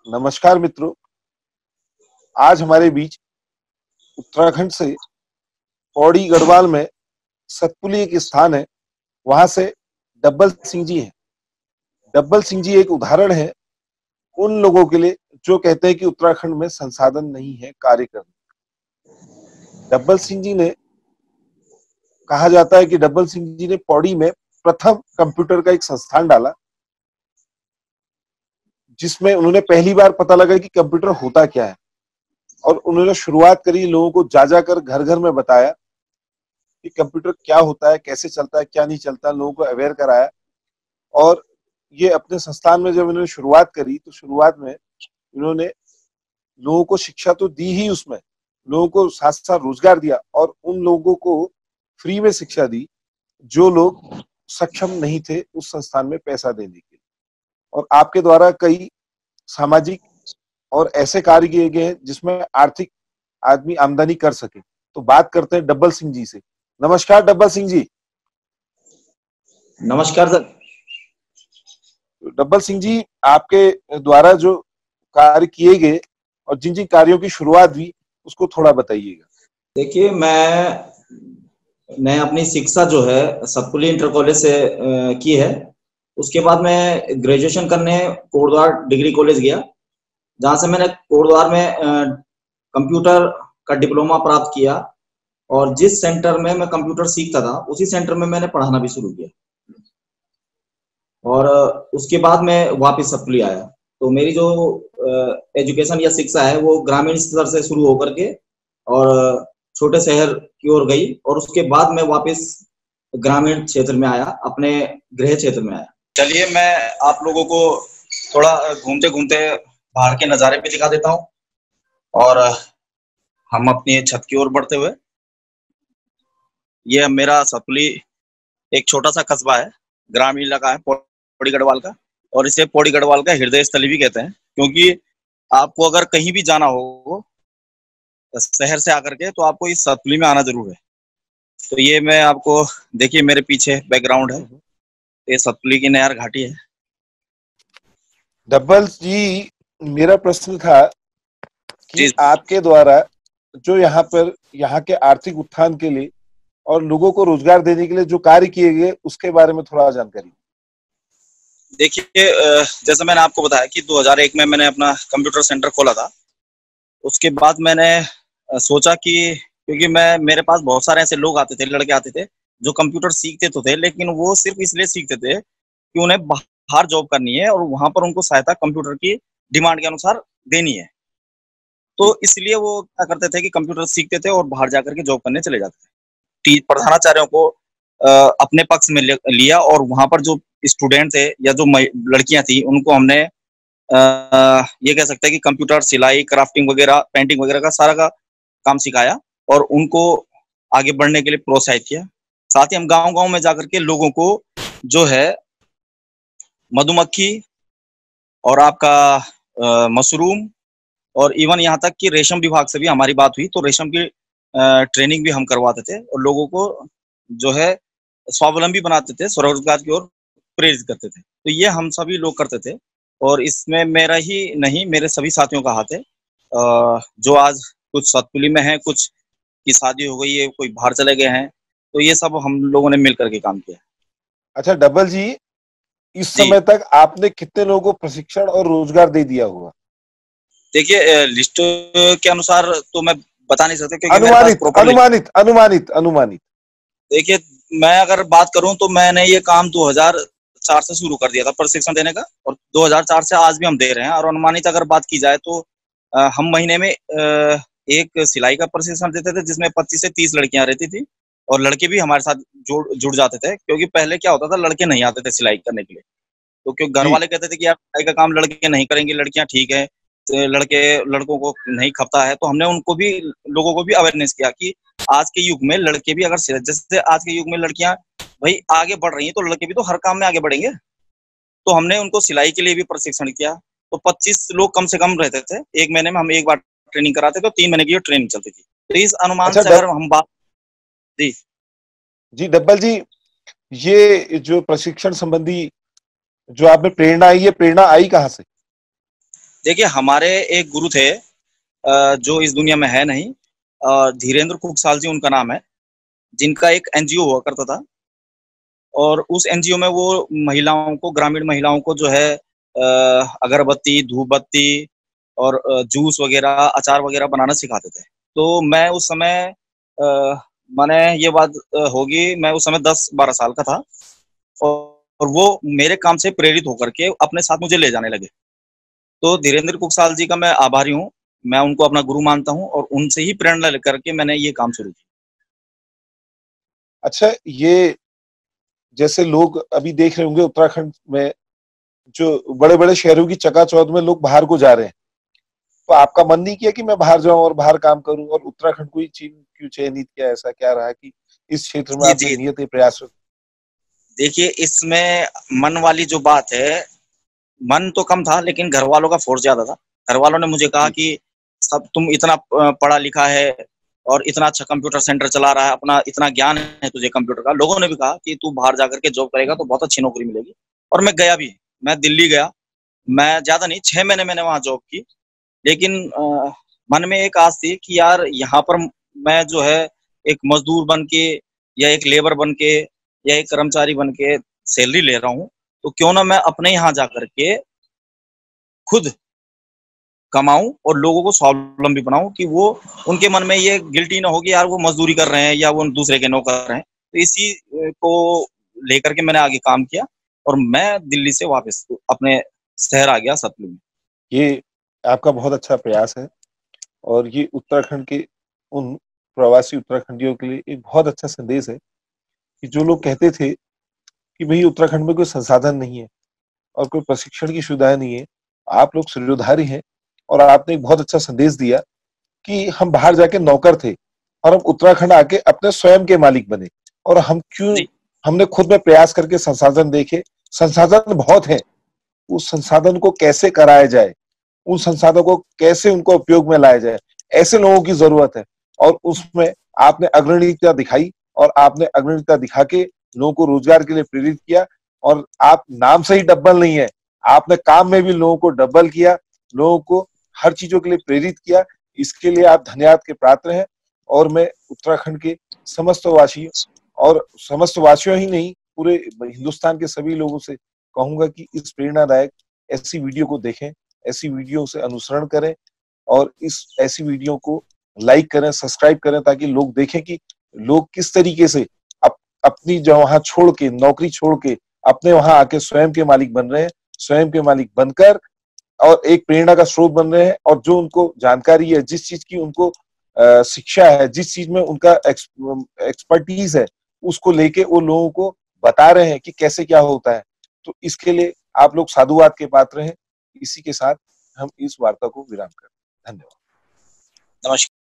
नमस्कार मित्रों। आज हमारे बीच उत्तराखंड से पौड़ी गढ़वाल में सतपुली एक स्थान है, वहां से डब्बल सिंह जी हैं। डब्बल सिंह जी एक उदाहरण है उन लोगों के लिए जो कहते हैं कि उत्तराखंड में संसाधन नहीं है कार्य करने। डब्बल सिंह जी ने, कहा जाता है कि डब्बल सिंह जी ने पौड़ी में प्रथम कंप्यूटर का एक संस्थान डाला, जिसमें उन्होंने पहली बार पता लगा कि कंप्यूटर होता क्या है, और उन्होंने शुरुआत करी, लोगों को जा जाकर घर घर में बताया कि कंप्यूटर क्या होता है, कैसे चलता है, क्या नहीं चलता, लोगों को अवेयर कराया। और ये अपने संस्थान में जब इन्होंने शुरुआत करी तो शुरुआत में इन्होंने लोगों को शिक्षा तो दी ही, उसमें लोगों को साथ साथ रोजगार दिया और उन लोगों को फ्री में शिक्षा दी जो लोग सक्षम नहीं थे उस संस्थान में पैसा देने के लिए। और आपके द्वारा कई सामाजिक और ऐसे कार्य किए गए हैं जिसमें आर्थिक आदमी आमदनी कर सके। तो बात करते हैं डब्बल सिंह जी से। नमस्कार डब्बल सिंह जी। नमस्कार सर। डब्बल सिंह जी, आपके द्वारा जो कार्य किए गए और जिन जिन कार्यों की शुरुआत हुई उसको थोड़ा बताइएगा। देखिए, मैं अपनी शिक्षा जो है सतपुली इंटर कॉलेज से की है। उसके बाद मैं ग्रेजुएशन करने कोटद्वार डिग्री कॉलेज गया, जहाँ से मैंने कोटद्वार में कंप्यूटर का डिप्लोमा प्राप्त किया। और जिस सेंटर में मैं कंप्यूटर सीखता था उसी सेंटर में मैंने पढ़ाना भी शुरू किया। और उसके बाद मैं वापस सतपुली आया। तो मेरी जो एजुकेशन या शिक्षा है वो ग्रामीण स्तर से शुरू होकर के और छोटे शहर की ओर गई, और उसके बाद मैं वापस ग्रामीण क्षेत्र में आया, अपने गृह क्षेत्र में आया। चलिए, मैं आप लोगों को थोड़ा घूमते घूमते बाहर के नज़ारे पे दिखा देता हूँ, और हम अपनी छत की ओर बढ़ते हुए। ये मेरा सतपुली एक छोटा सा कस्बा है, ग्रामीण इलाका है पौड़ी गढ़वाल का, और इसे पौड़ी गढ़वाल का हृदय स्थली भी कहते हैं, क्योंकि आपको अगर कहीं भी जाना हो शहर से आकर के तो आपको इस सतपुली में आना जरूर है। तो ये मैं आपको, देखिए मेरे पीछे बैकग्राउंड है, ये सतपुली की नयार घाटी है। डब्बल जी, मेरा प्रश्न था कि जी, आपके द्वारा जो यहाँ के आर्थिक उत्थान के लिए और लोगों को रोजगार देने के लिए जो कार्य किए गए उसके बारे में थोड़ा जानकारी। देखिए, जैसा मैंने आपको बताया कि 2001 में मैंने अपना कंप्यूटर सेंटर खोला था। उसके बाद मैंने सोचा कि, क्योंकि मेरे पास बहुत सारे ऐसे लोग आते थे, लड़के आते थे जो कंप्यूटर सीखते तो थे, लेकिन वो सिर्फ इसलिए सीखते थे कि उन्हें बाहर जॉब करनी है और वहां पर उनको सहायता कंप्यूटर की डिमांड के अनुसार देनी है। तो इसलिए वो क्या करते थे कि कंप्यूटर सीखते थे और बाहर जाकर के जॉब करने चले जाते थे। प्रधानाचार्यों को अपने पक्ष में लिया, और वहां पर जो स्टूडेंट थे या जो लड़कियां थी उनको हमने ये कह सकते हैं कि कंप्यूटर, सिलाई, क्राफ्टिंग वगैरह, पेंटिंग वगैरह का सारा का काम सिखाया और उनको आगे बढ़ने के लिए प्रोत्साहित किया। साथ ही हम गांव-गांव में जाकर के लोगों को जो है मधुमक्खी और आपका मशरूम और इवन यहाँ तक कि रेशम विभाग से भी हमारी बात हुई, तो रेशम की ट्रेनिंग भी हम करवाते थे और लोगों को जो है स्वावलंबी बनाते थे, स्वरोजगार की ओर प्रेरित करते थे। तो ये हम सभी लोग करते थे, और इसमें मेरा ही नहीं, मेरे सभी साथियों का हाथ है, जो आज कुछ सतपुली में है, कुछ की शादी हो गई है, कोई बाहर चले गए हैं। तो ये सब हम लोगों ने मिल करके काम किया। अच्छा डब्बल जी, इस जी, समय तक आपने कितने लोगों को प्रशिक्षण और रोजगार दे दिया होगा? देखिए, लिस्ट के अनुसार तो मैं बता नहीं सकता, क्योंकि मेरे पास अनुमानित प्रॉपर लिस्ट। अनुमानित अनुमानित अनुमानित। देखिए, मैं अगर बात करूं तो मैंने ये काम 2004 से शुरू कर दिया था प्रशिक्षण देने का, और 2004 से आज भी हम दे रहे हैं। और अनुमानित अगर बात की जाए तो हम महीने में एक सिलाई का प्रशिक्षण देते थे, जिसमें 25 से 30 लड़कियां रहती थी, और लड़के भी हमारे साथ जुड़ जाते थे, क्योंकि पहले क्या होता था, लड़के नहीं आते थे सिलाई करने के लिए। तो क्योंकि घर जी वाले कहते थे कि यार सिलाई का काम लड़के नहीं करेंगे, लड़कियां ठीक है, तो लड़कों को नहीं खपता है। तो हमने उनको भी, लोगों को भी अवेयरनेस किया कि आज के युग में लड़के भी अगर, जैसे आज के युग में लड़कियां भाई आगे बढ़ रही हैं, तो लड़के भी तो हर काम में आगे बढ़ेंगे। तो हमने उनको सिलाई के लिए भी प्रशिक्षण किया। तो 25 लोग कम से कम रहते थे, एक महीने में हम एक बार ट्रेनिंग कराते, तो 3 महीने की ट्रेनिंग चलती थी। तो इस अनुमान अच्छा से अगर हम बात। जी, जी डब्बल जी, ये जो प्रशिक्षण संबंधी जो आप में प्रेरणा आई, ये प्रेरणा आई कहाँ से? देखिए, हमारे एक गुरु थे जो इस दुनिया में है नहीं, धीरेन्द्र कुकसाल जी उनका नाम है, जिनका एक एनजीओ हुआ करता था, और उस एनजीओ में वो महिलाओं को, ग्रामीण महिलाओं को जो है अगरबत्ती, धूपबत्ती और जूस वगैरह, अचार वगैरह बनाना सिखाते थे। तो मैं उस समय माने ये बात होगी, मैं उस समय 10-12 साल का था, और वो मेरे काम से प्रेरित होकर के अपने साथ मुझे ले जाने लगे। तो धीरेन्द्र कुकसाल जी का मैं आभारी हूँ, मैं उनको अपना गुरु मानता हूँ, और उनसे ही प्रेरणा लेकर के मैंने ये काम शुरू किया। अच्छा, ये जैसे लोग अभी देख रहे होंगे उत्तराखंड में जो बड़े बड़े शहरों की चकाचौंध में लोग बाहर को जा रहे हैं, तो आपका मन नहीं किया कि मैं बाहर जाऊं और बाहर काम करूं, और उत्तराखंड को ही क्यों चयनित किया? ऐसा क्या रहा कि इस क्षेत्र में जी, आपने जी। नियत प्रयास? देखिए, इसमें मन वाली जो बात है, मन तो कम था लेकिन घर वालों का फोर्स ज्यादा था। घर वालों ने मुझे कहा जी, कि सब तुम इतना पढ़ा लिखा है और इतना अच्छा कंप्यूटर सेंटर चला रहा है, अपना इतना ज्ञान है तुझे कंप्यूटर का। लोगों ने भी कहा कि तू बाहर जाकर के जॉब करेगा तो बहुत अच्छी नौकरी मिलेगी, और मैं गया भी। मैं दिल्ली गया, मैं ज्यादा नहीं, 6 महीने मैंने वहां जॉब की। लेकिन मन में एक आस थी कि यार यहाँ पर मैं जो है एक मजदूर बन के, या एक लेबर बन के, या एक कर्मचारी बन के सैलरी ले रहा हूँ, तो क्यों ना मैं अपने यहाँ जाकर के खुद कमाऊं और लोगों को स्वावलंबी बनाऊं, कि वो उनके मन में ये गिल्टी ना हो कि यार वो मजदूरी कर रहे हैं या वो दूसरे के नौकर हैं। तो इसी को लेकर के मैंने आगे काम किया, और मैं दिल्ली से वापस अपने शहर आ गया, सतलुज में। ये आपका बहुत अच्छा प्रयास है, और ये उत्तराखंड के उन प्रवासी उत्तराखंडियों के लिए एक बहुत अच्छा संदेश है कि जो लोग कहते थे कि भाई उत्तराखंड में कोई संसाधन नहीं है और कोई प्रशिक्षण की सुविधाएं नहीं है, आप लोग सूर्योधारी हैं, और आपने एक बहुत अच्छा संदेश दिया कि हम बाहर जाके नौकर थे और हम उत्तराखंड आके अपने स्वयं के मालिक बने, और हम क्यों, जी, हमने खुद में प्रयास करके संसाधन देखे। संसाधन बहुत है, उस संसाधन को कैसे कराया जाए, उन संसाधनों को कैसे उनको उपयोग में लाया जाए, ऐसे लोगों की जरूरत है। और उसमें आपने अग्रणीयता दिखाई, और आपने अग्रणीयता दिखा के लोगों को रोजगार के लिए प्रेरित किया। और आप नाम से ही डब्बल नहीं है, आपने काम में भी लोगों को डब्बल किया, लोगों को हर चीजों के लिए प्रेरित किया। इसके लिए आप धन्यवाद के पात्र हैं। और मैं उत्तराखंड के समस्त वासियों, और समस्त वासियों ही नहीं, पूरे हिंदुस्तान के सभी लोगों से कहूंगा कि इस प्रेरणादायक ऐसी वीडियो को देखें, ऐसी वीडियो से अनुसरण करें, और इस ऐसी वीडियो को लाइक करें, सब्सक्राइब करें, ताकि लोग देखें कि लोग किस तरीके से अपनी जो वहां छोड़ के, नौकरी छोड़ के अपने वहां आके स्वयं के मालिक बन रहे हैं, स्वयं के मालिक बनकर और एक प्रेरणा का स्रोत बन रहे हैं। और जो उनको जानकारी है, जिस चीज की उनको शिक्षा है, जिस चीज में उनका एक्सपर्टीज है, उसको लेके वो लोगों को बता रहे हैं कि कैसे क्या होता है। तो इसके लिए आप लोग साधुवाद के पात्र हैं। इसी के साथ हम इस वार्ता को विराम करते हैं। धन्यवाद। नमस्कार।